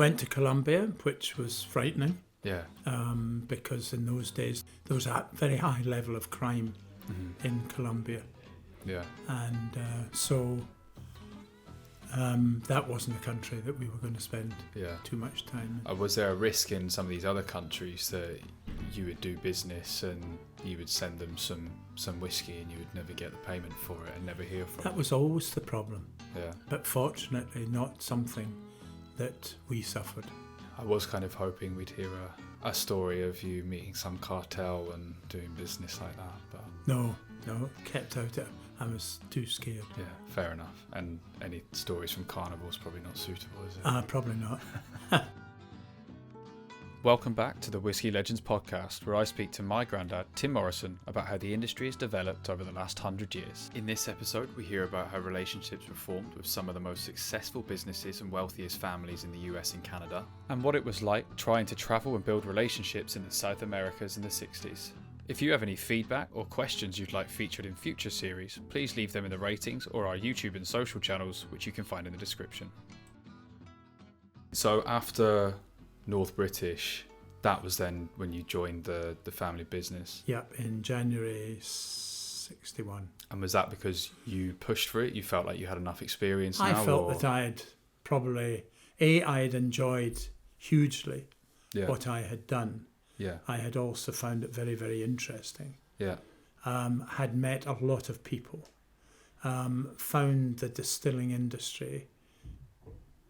Went to Colombia, which was frightening. Yeah. Because in those days there was a very high level of crime in Colombia. Yeah. And so that wasn't a country that we were going to spend too much time in. Was there a risk in some of these other countries that you would do business and you would send them some whiskey and you would never get the payment for it and never hear from That them? was always the problem. Yeah. But fortunately not something that we suffered. I was kind of hoping we'd hear a story of you meeting some cartel and doing business like that, but No, kept out it. I was too scared. yeah, fair enough. And any stories from carnivals probably not suitable, is it? Probably not. Welcome back to the Whisky Legends podcast, where I speak to my granddad, Tim Morrison, about how the industry has developed over the last 100 years. In this episode, we hear about how relationships were formed with some of the most successful businesses and wealthiest families in the US and Canada, and what it was like trying to travel and build relationships in the South Americas in the 60s. If you have any feedback or questions you'd like featured in future series, please leave them in the ratings or our YouTube and social channels, which you can find in the description. So after North British, that was then when you joined the family business? Yep, in January 61. And was that because you pushed for it? You felt like you had enough experience now? I felt that I had probably, I had enjoyed hugely what I had done. Yeah. I had also found it very, very interesting. Yeah. Had met a lot of people. Found the distilling industry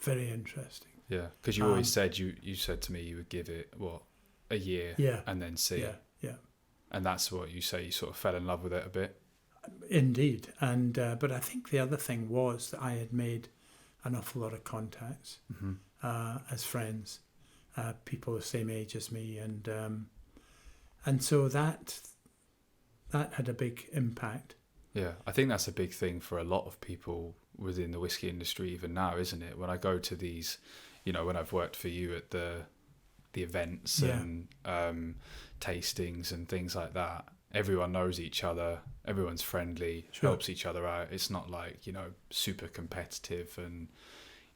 very interesting. Yeah, because you always said, you said to me you would give it, a year and then see. Yeah. And that's what you say, you sort of fell in love with it a bit. Indeed. And but I think the other thing was that I had made an awful lot of contacts as friends, people the same age as me. And so that had a big impact. Yeah, I think that's a big thing for a lot of people within the whiskey industry even now, isn't it? When I go to these, when I've worked for you at the events and tastings and things like that, everyone knows each other, everyone's friendly, helps each other out. It's not like, super competitive and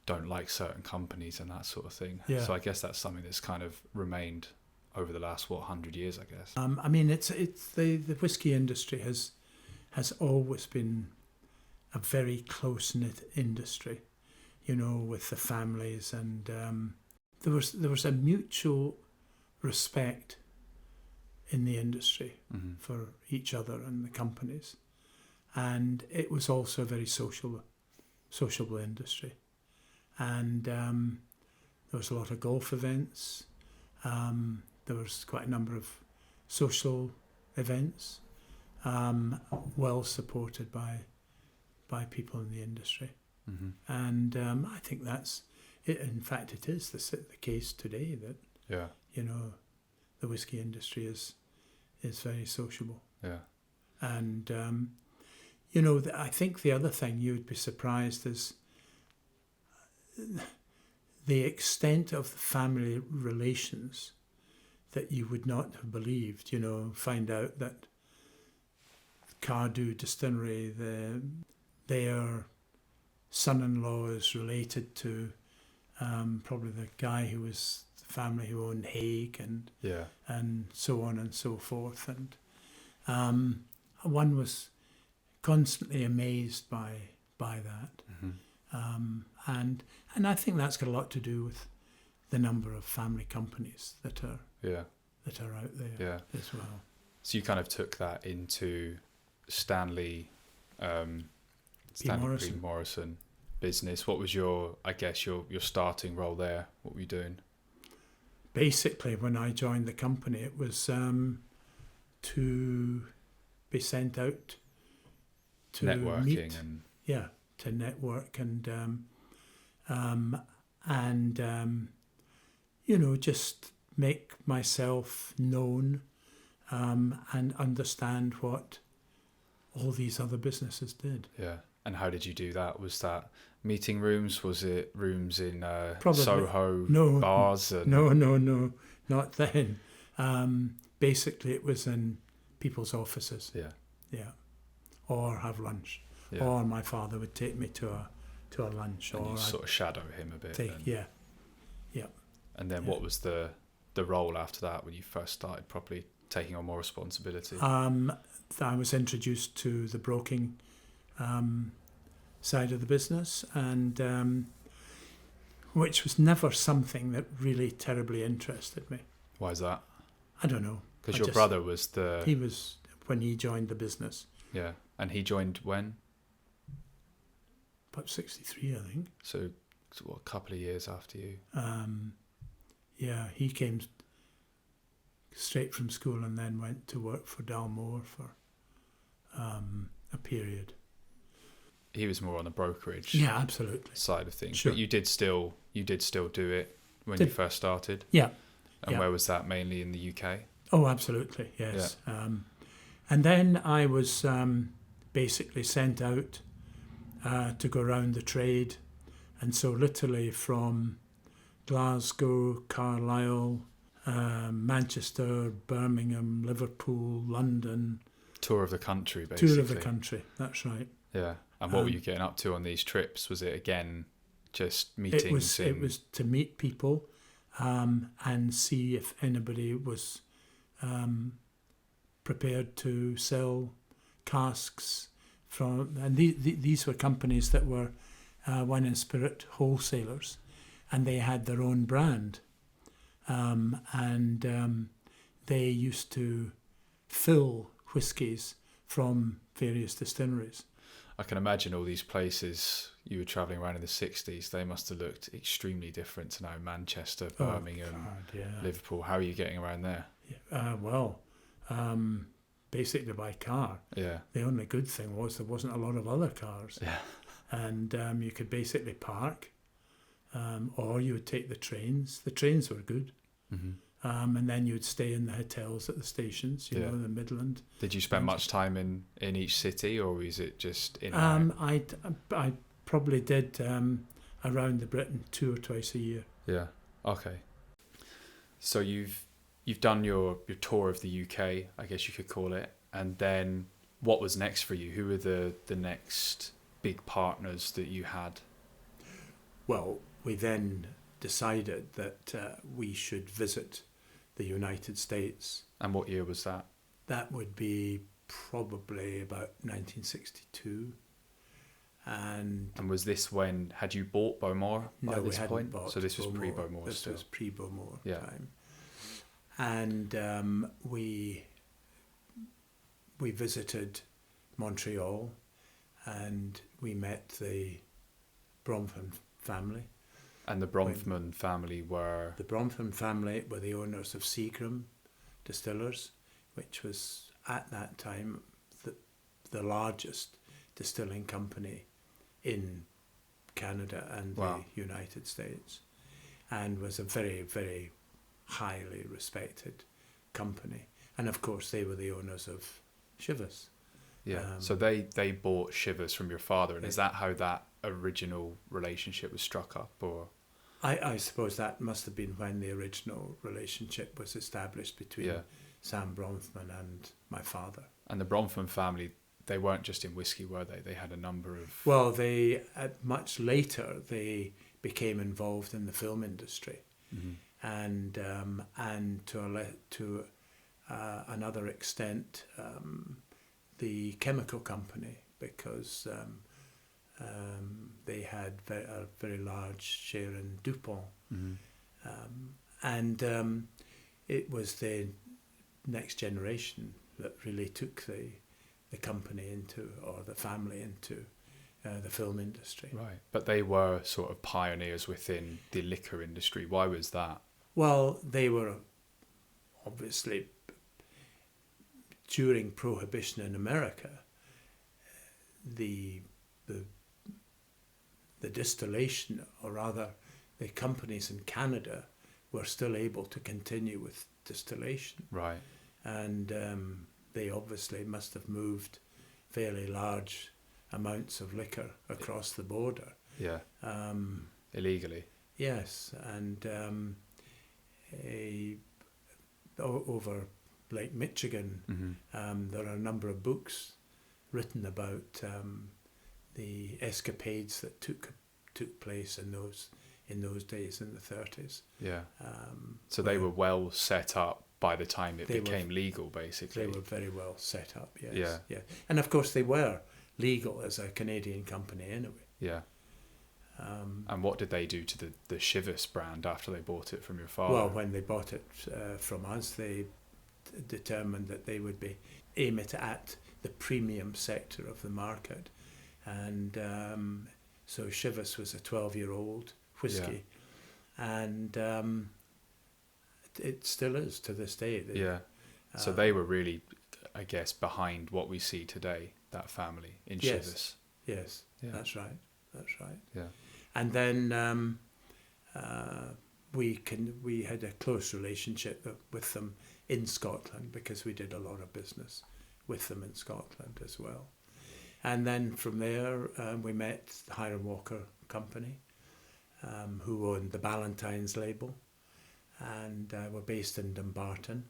don't like certain companies and that sort of thing. Yeah. So I guess that's something that's kind of remained over the last, 100 years, I guess. I mean, it's the whiskey industry has always been a very close-knit industry, with the families, and there was a mutual respect in the industry for each other and the companies, and it was also a very sociable industry, and there was a lot of golf events. There was quite a number of social events, well supported by people in the industry. And I think that's it. In fact, it is the case today that the whiskey industry is very sociable. Yeah. And I think the other thing you would be surprised is the extent of the family relations that you would not have believed. Find out that Cardew Distillery, their son-in-law is related to probably the guy who was the family who owned Hague, and so on and so forth. And one was constantly amazed by that. And I think that's got a lot to do with the number of family companies that are out there as well. So you kind of took that into Stanley P. Morrison business. What was your starting role there? What were you doing? Basically, when I joined the company, it was to be sent out to networking meet, and to network and just make myself known and understand what all these other businesses did. Yeah. And how did you do that? Was that meeting rooms? Was it rooms in Soho bars? No, not then. Basically, it was in people's offices. Yeah. Or have lunch. Yeah. Or my father would take me to a lunch. And or you sort of shadow him a bit. Yeah. And then what was the role after that when you first started properly taking on more responsibility? I was introduced to the broking side of the business, and which was never something that really terribly interested me. Why is that? I don't know. Because your brother was He was when he joined the business. Yeah, and he joined when? About 63, I think. So what, a couple of years after you? Yeah, he came straight from school and then went to work for Dalmore for a period. He was more on the brokerage absolutely side of things. Sure. But you did still do it when you first started? Yeah. And where was that? Mainly in the UK? Oh, absolutely, yes. Yeah. And then I was basically sent out to go around the trade. And so literally from Glasgow, Carlisle, Manchester, Birmingham, Liverpool, London. Tour of the country, basically. Tour of the country, that's right. Yeah. And what were you getting up to on these trips? Was it, again, just meetings? It was to meet people and see if anybody was prepared to sell casks from... And these were companies that were wine and spirit wholesalers, and they had their own brand. And they used to fill whiskies from various distilleries. I can imagine all these places you were travelling around in the 60s, they must have looked extremely different to now. Manchester, Birmingham, Liverpool. How are you getting around there? Basically by car. Yeah. The only good thing was there wasn't a lot of other cars. Yeah. And you could basically park, or you would take the trains. The trains were good. Mm-hmm. And then you would stay in the hotels at the stations, you know, in the Midland. Did you spend much time in each city, or was it just in? I probably did around the Britain 2 or twice a year. Yeah. Okay. So you've done your tour of the UK, I guess you could call it, and then what was next for you? Who were the next big partners that you had? Well, we then decided that we should visit the United States. And what year was that? That would be probably about 1962. And was this when, had you bought Bowmore by this point? Bought so this was Bowmore. pre-Bowmore This still. was pre-Bowmore time. Yeah. And we visited Montreal, and we met the Bronfman family. And the Bronfman family were? The Bronfman family were the owners of Seagram Distillers, which was at that time the largest distilling company in Canada and the United States, and was a very, very highly respected company. And of course they were the owners of Chivas. Yeah. So they bought Chivas from your father, and is that how that original relationship was struck up? Or I suppose that must have been when the original relationship was established between Sam Bronfman and my father. And the Bronfman family, they weren't just in whiskey, were they? They had a number of... Well, much later they became involved in the film industry. Mm-hmm. And to another extent the chemical company, because they had a very large share in DuPont. Mm-hmm. It was the next generation that really took the company into, or the family into, the film industry. Right, but they were sort of pioneers within the liquor industry. Why was that? Well, they were obviously, during Prohibition in America, the distillation, or rather the companies in Canada, were still able to continue with distillation. Right. And they obviously must have moved fairly large amounts of liquor across the border. Yeah. Illegally. Yes, and over Lake Michigan, mm-hmm. There are a number of books written about the escapades that took place in in those days in the 30s. Yeah. So they were well set up by the time it became legal, basically. They were very well set up, yes. Yeah. Yeah. And of course they were legal as a Canadian company anyway. Yeah. And what did they do to the Chivas brand after they bought it from your father? Well, when they bought it from us, they determined that they would aim it at the premium sector of the market. And so Chivas was a 12-year-old whiskey. Yeah. And it still is to this day. So they were really, I guess, behind what we see today, that family in Chivas. Yes, yeah. That's right. Yeah. And then we had a close relationship with them in Scotland because we did a lot of business with them in Scotland as well. And then from there we met the Hiram Walker Company, who owned the Ballantyne's label, and were based in Dumbarton,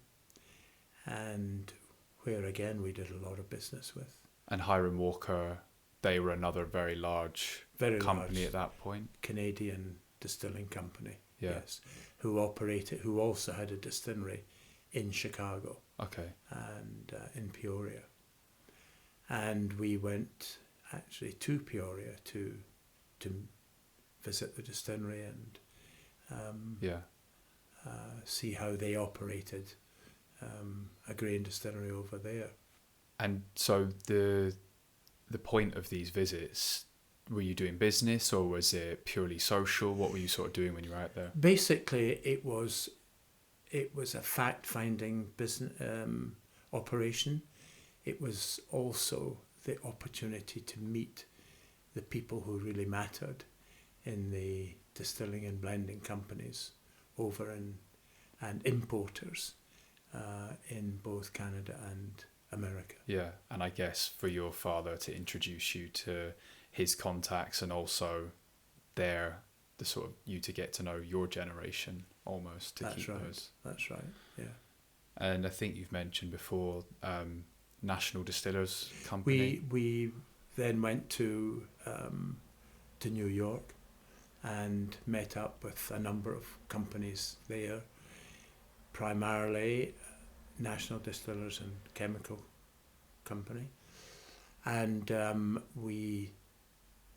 and where again we did a lot of business with. And Hiram Walker, they were another very large company at that point. Canadian distilling company, yeah. Yes, who also had a distillery in Chicago. Okay. And in Peoria. And we went actually to Peoria to visit the distillery and see how they operated a grain distillery over there. And so the point of these visits, were you doing business or was it purely social? What were you sort of doing when you were out there? Basically, it was a fact-finding business operation. It was also the opportunity to meet the people who really mattered in the distilling and blending companies over and importers in both Canada and America. Yeah, and I guess for your father to introduce you to his contacts and also you to get to know your generation almost to keep those. That's right, yeah. And I think you've mentioned before National Distillers Company. We then went to New York and met up with a number of companies there, primarily National Distillers and Chemical Company, and we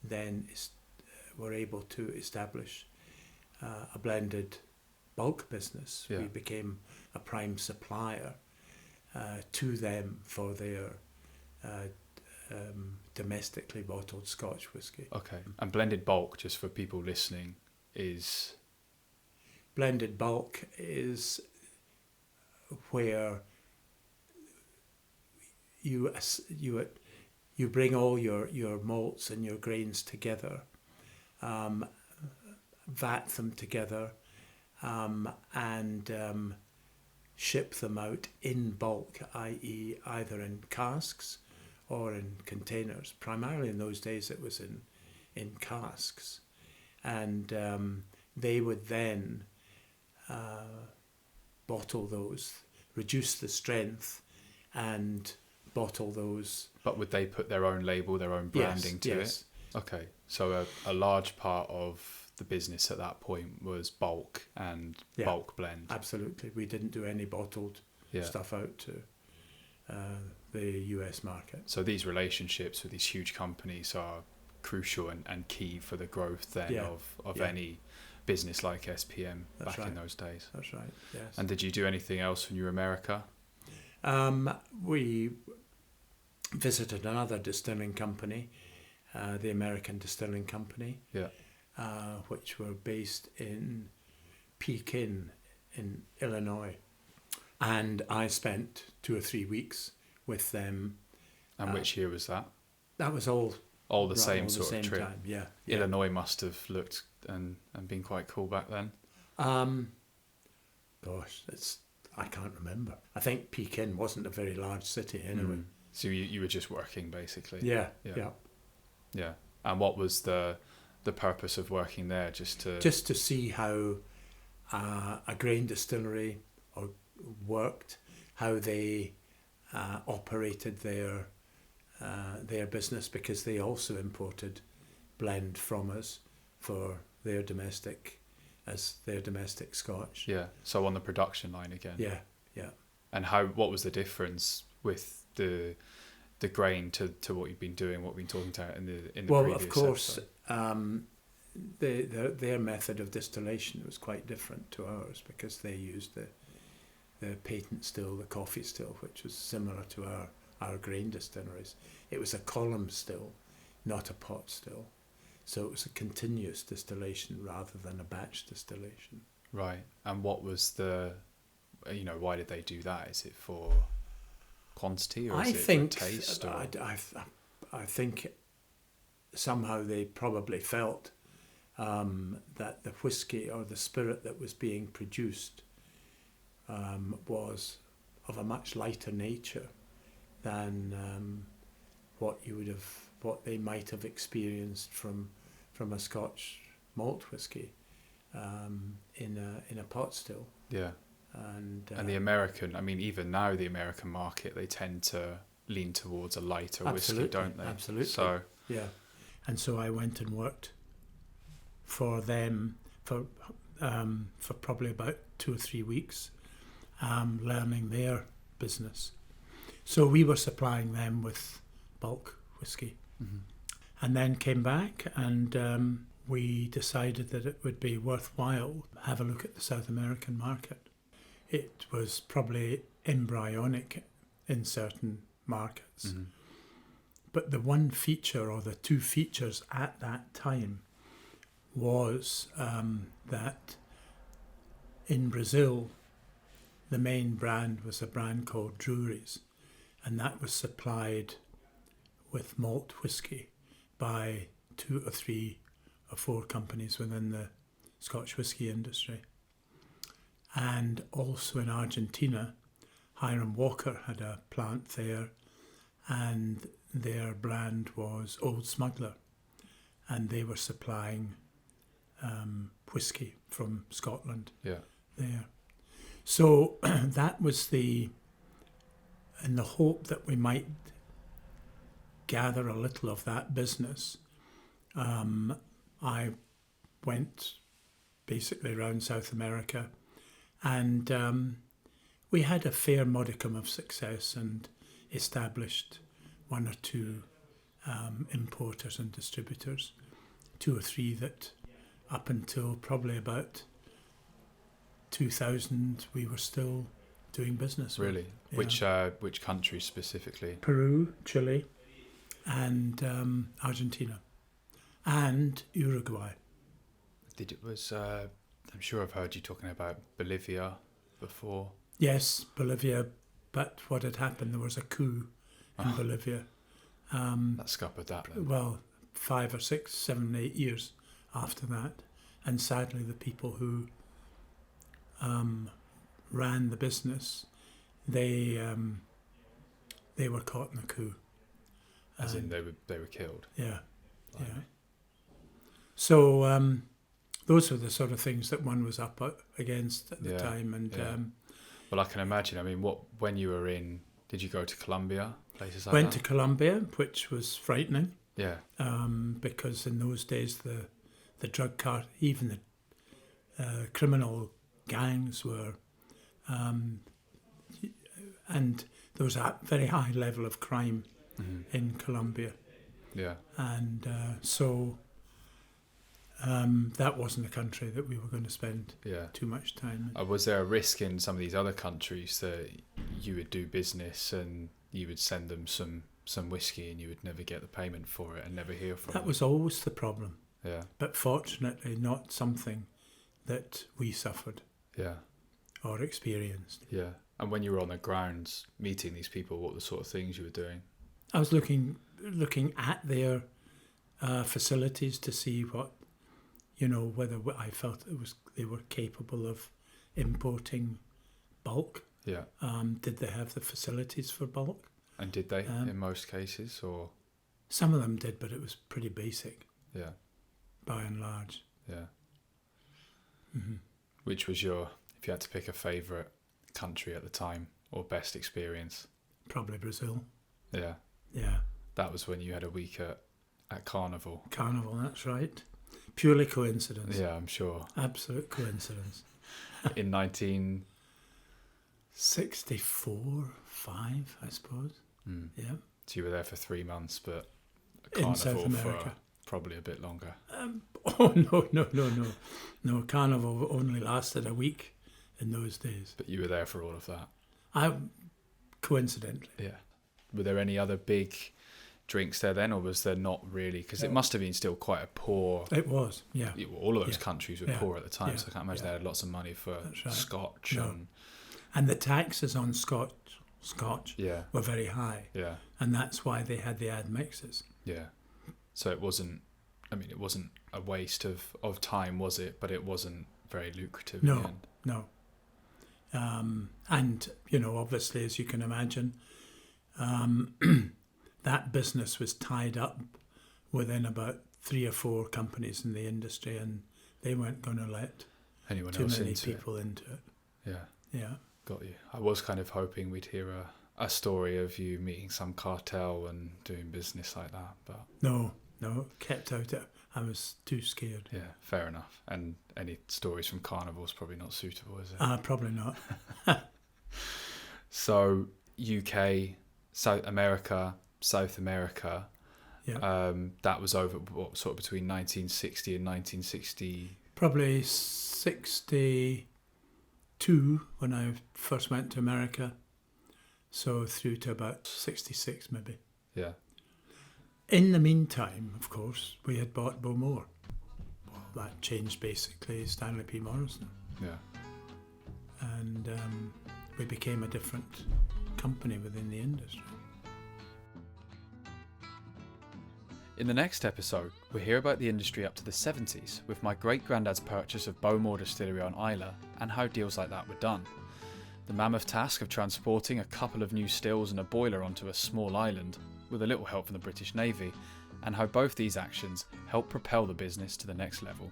then were able to establish a blended bulk business. Yeah. We became a prime supplier to them for their domestically bottled Scotch whisky. Okay, and blended bulk, just for people listening, is... Blended bulk is where you bring all your malts and your grains together, vat them together, and ship them out in bulk, i.e. either in casks or in containers. Primarily in those days it was in casks, and they would then bottle those, reduce the strength and bottle those. But would they put their own label, their own branding to it? Okay, so a large part of the business at that point was bulk and bulk blend. Absolutely. We didn't do any bottled stuff out to the US market. So these relationships with these huge companies are crucial and key for the growth then of any business like SPM in those days. That's right, yes. And did you do anything else when you were in America? We visited another distilling company, the American Distilling Company, which were based in Pekin in Illinois. And I spent 2 or 3 weeks with them. And which year was that? That was all the same sort of trip. Time, yeah. Illinois must have looked and been quite cool back then. Gosh, I can't remember. I think Pekin wasn't a very large city anyway. So you were just working basically. Yeah. And what was the purpose of working there? Just to see how a grain distillery worked, how they operated their business, because they also imported blend from us for their domestic Scotch. Yeah. So on the production line again. Yeah. And what was the difference with the grain to what you've been doing, what we've been talking about in the well, previous of course, episode? their method of distillation was quite different to ours, because they used the patent still, the coffee still, which was similar to our grain distilleries. It was a column still, not a pot still. So it was a continuous distillation rather than a batch distillation. Right. And what was why did they do that? Is it for quantity, or is it for taste? Or? I think somehow they probably felt that the whiskey or the spirit that was being produced was of a much lighter nature than what they might have experienced from a Scotch malt whiskey in a pot still. Yeah. And the American, I mean, even now the American market, they tend to lean towards a lighter whiskey, don't they? Absolutely. So yeah, and so I went and worked for them for probably about 2 or 3 weeks, learning their business. So we were supplying them with bulk whiskey, and then came back and we decided that it would be worthwhile have a look at the South American market. It was probably embryonic in certain markets. But the one feature, or the two features at that time, was that in Brazil, the main brand was a brand called Drury's, and that was supplied with malt whiskey by 2 or 3 or 4 companies within the Scotch whisky industry. And also in Argentina, Hiram Walker had a plant there, and their brand was Old Smuggler, and they were supplying whiskey from Scotland there. So that was in the hope that we might gather a little of that business. I went basically around South America, and we had a fair modicum of success and established 1 or 2 importers and distributors, 2 or 3 that up until probably about 2000 we were still doing business with. Really? Yeah. Which countries specifically? Peru, Chile, and Argentina, and Uruguay. I'm sure I've heard you talking about Bolivia before. Yes, Bolivia, but what had happened, there was a coup in Bolivia. That scuppered that. Well, 5 or 6, 7, 8 years after that. And sadly, the people who ran the business, they were caught in a coup. As in they were killed? Yeah, yeah. So those were the sort of things that one was up against at the time. And well, I can imagine. I mean, when you were in, did you go to Colombia, places like went that? to Colombia, which was frightening. Yeah. Because in those days the drug cart, even the criminal gangs were, and there was a very high level of crime in Colombia. Yeah. And so that wasn't a country that we were going to spend too much time in. Was there a risk in some of these other countries that you would do business and you would send them some whiskey and you would never get the payment for it and never hear from them? That was always the problem. Yeah. But fortunately not something that we suffered. Yeah. Or experienced. Yeah. And when you were on the grounds meeting these people, what were the sort of things you were doing? I was looking at their facilities to see what, whether I felt they were capable of importing bulk. Yeah. Did they have the facilities for bulk? And did they in most cases, or? Some of them did, but it was pretty basic. Yeah. By and large. Yeah. Mm-hmm. Which was if you had to pick a favourite country at the time or best experience? Probably Brazil. Yeah. Yeah. That was when you had a week at Carnival. Carnival, that's right. Purely coincidence. Yeah, I'm sure. Absolute coincidence. In 19... 64, 5, I suppose. Yeah. So you were there for 3 months, but In South Carnival America. for probably a bit longer. Oh, no. No, Carnival only lasted a week in those days. But you were there for all of that. Coincidentally. Yeah. Were there any other big drinks there then, or was there not really? Because it must have been still quite a poor... It was, yeah. All of those countries were poor at the time, so I can't imagine yeah. they had lots of money for That's right. scotch. No. And the taxes on scotch were very high. Yeah. And that's why they had the admixes. Yeah. So it wasn't a waste of time, was it? But it wasn't very lucrative in the end. No. And, obviously, as you can imagine, that business was tied up within about 3 or 4 companies in the industry, and they weren't going to let anyone too else many into people into it. Yeah. Got you. I was kind of hoping we'd hear a story of you meeting some cartel and doing business like that, but... No, kept out. I was too scared. Yeah, fair enough. And any stories from Carnival's probably not suitable, is it? Probably not. So, UK, South America, that was over, sort of between 1960 and 1960? Probably 62 when I first went to America. So through to about 66 maybe. Yeah. In the meantime, of course, we had bought Bowmore. Well, that changed basically Stanley P. Morrison. Yeah. And we became a different company within the industry. In the next episode, we'll hear about the industry up to the 70s with my great-granddad's purchase of Bowmore Distillery on Islay and how deals like that were done. The mammoth task of transporting a couple of new stills and a boiler onto a small island, with a little help from the British Navy, and how both these actions help propel the business to the next level.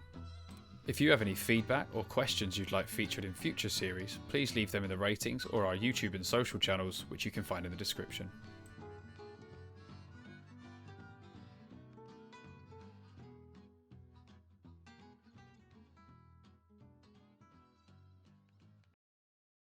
If you have any feedback or questions you'd like featured in future series, please leave them in the ratings or our YouTube and social channels, which you can find in the description.